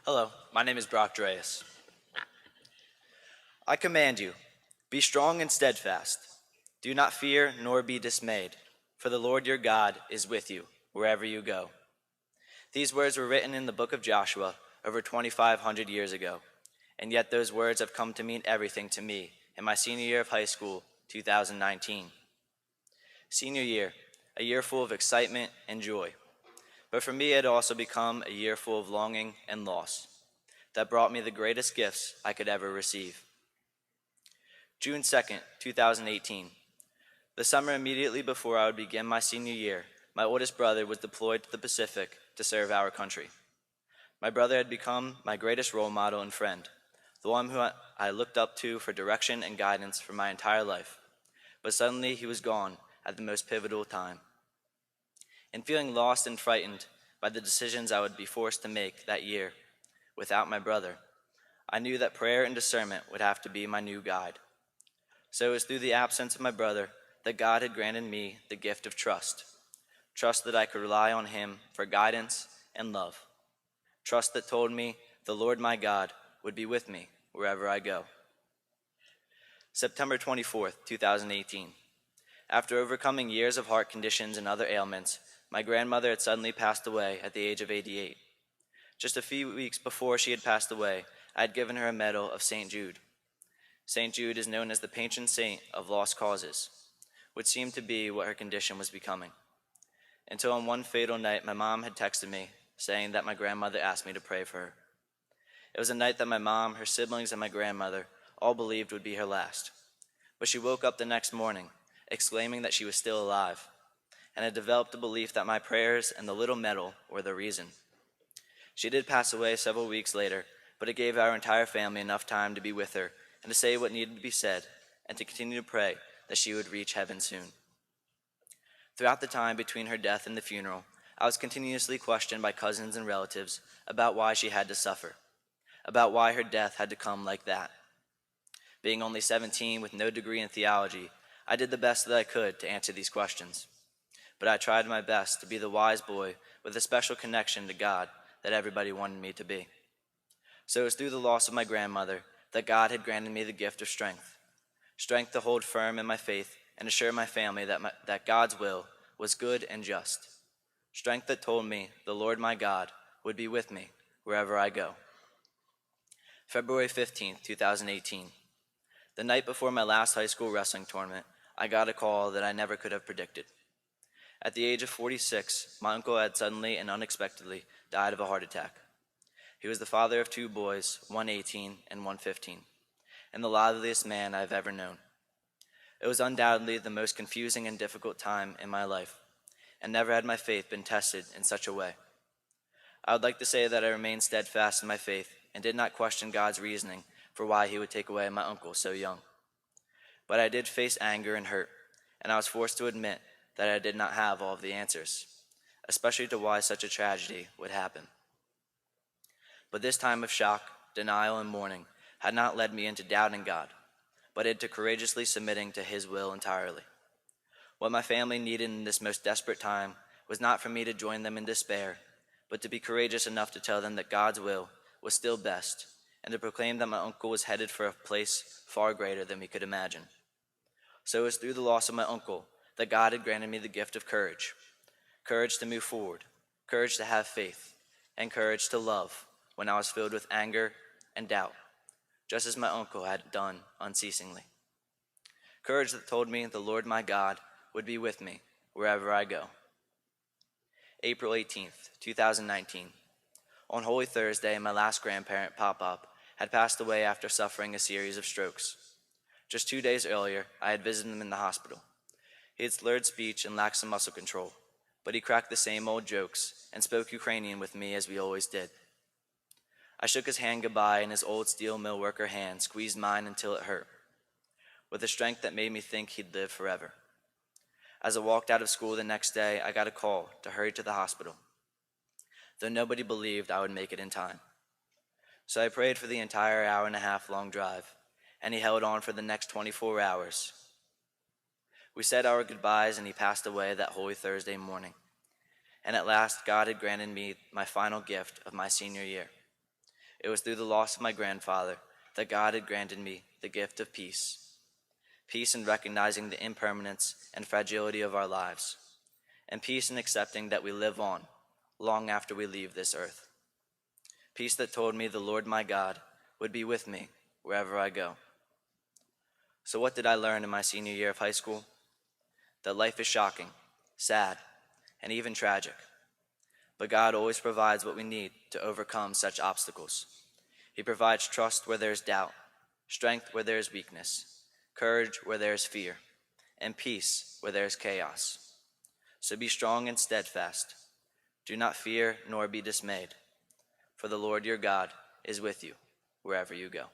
Hello, my name is Drahus. I command you, be strong and steadfast. Do not fear nor be dismayed, for the Lord your God is with you wherever you go. These words were written in the book of Joshua over 2,500 years ago, and yet those words have come to mean everything to me in my senior year of high school, 2019. Senior year, a year full of excitement and joy. But for me, it had also become a year full of longing and loss that brought me the greatest gifts I could ever receive. June 2nd, 2018. The summer immediately before I would begin my senior year, my oldest brother was deployed to the Pacific to serve our country. My brother had become my greatest role model and friend, the one who I looked up to for direction and guidance for my entire life. But suddenly he was gone at the most pivotal time. And feeling lost and frightened by the decisions I would be forced to make that year without my brother, I knew that prayer and discernment would have to be my new guide. So it was through the absence of my brother that God had granted me the gift of trust. Trust that I could rely on him for guidance and love. Trust that told me the Lord my God would be with me wherever I go. September 24th, 2018. After overcoming years of heart conditions and other ailments, my grandmother had suddenly passed away at the age of 88. Just a few weeks before she had passed away, I had given her a medal of St. Jude. St. Jude is known as the patron saint of lost causes, which seemed to be what her condition was becoming. Until on one fatal night, my mom had texted me saying that my grandmother asked me to pray for her. It was a night that my mom, her siblings, and my grandmother all believed would be her last. But she woke up the next morning, exclaiming that she was still alive, and had developed a belief that my prayers and the little medal were the reason. She did pass away several weeks later, but it gave our entire family enough time to be with her and to say what needed to be said, and to continue to pray that she would reach heaven soon. Throughout the time between her death and the funeral, I was continuously questioned by cousins and relatives about why she had to suffer, about why her death had to come like that. Being only 17 with no degree in theology, I did the best that I could to answer these questions. But I tried my best to be the wise boy with a special connection to God that everybody wanted me to be. So it was through the loss of my grandmother that God had granted me the gift of strength to hold firm in my faith and assure my family that God's will was good and just, strength that told me the Lord my God would be with me wherever I go. February 15th, 2018. The night before my last high school wrestling tournament, I got a call that I never could have predicted. At the age of 46, my uncle had suddenly and unexpectedly died of a heart attack. He was the father of two boys, one 18 and one 15, and the liveliest man I've ever known. It was undoubtedly the most confusing and difficult time in my life, and never had my faith been tested in such a way. I would like to say that I remained steadfast in my faith and did not question God's reasoning for why he would take away my uncle so young. But I did face anger and hurt, and I was forced to admit that I did not have all of the answers, especially to why such a tragedy would happen. But this time of shock, denial, and mourning had not led me into doubting God, but into courageously submitting to his will entirely. What my family needed in this most desperate time was not for me to join them in despair, but to be courageous enough to tell them that God's will was still best, and to proclaim that my uncle was headed for a place far greater than we could imagine. So it was through the loss of my uncle that God had granted me the gift of courage to move forward, courage to have faith, and courage to love when I was filled with anger and doubt, just as my uncle had done unceasingly. Courage that told me the Lord my God would be with me wherever I go. April 18th, 2019. On Holy Thursday, my last grandparent, Pop-Up, had passed away after suffering a series of strokes. Just 2 days earlier, I had visited him in the hospital. He had slurred speech and lacked some muscle control, but he cracked the same old jokes and spoke Ukrainian with me as we always did. I shook his hand goodbye, and his old steel mill worker hand squeezed mine until it hurt, with a strength that made me think he'd live forever. As I walked out of school the next day, I got a call to hurry to the hospital, though nobody believed I would make it in time. So I prayed for the entire hour-and-a-half long drive, and he held on for the next 24 hours. We said our goodbyes, and he passed away that Holy Thursday morning. And at last, God had granted me my final gift of my senior year. it was through the loss of my grandfather that God had granted me the gift of peace. Peace in recognizing the impermanence and fragility of our lives, and peace in accepting that we live on long after we leave this earth. Peace that told me the Lord my God would be with me wherever I go. So what did I learn in my senior year of high school? That life is shocking, sad, and even tragic. But God always provides what we need to overcome such obstacles. He provides trust where there is doubt, strength where there is weakness, courage where there is fear, and peace where there is chaos. So be strong and steadfast. Do not fear nor be dismayed, for the Lord your God is with you wherever you go.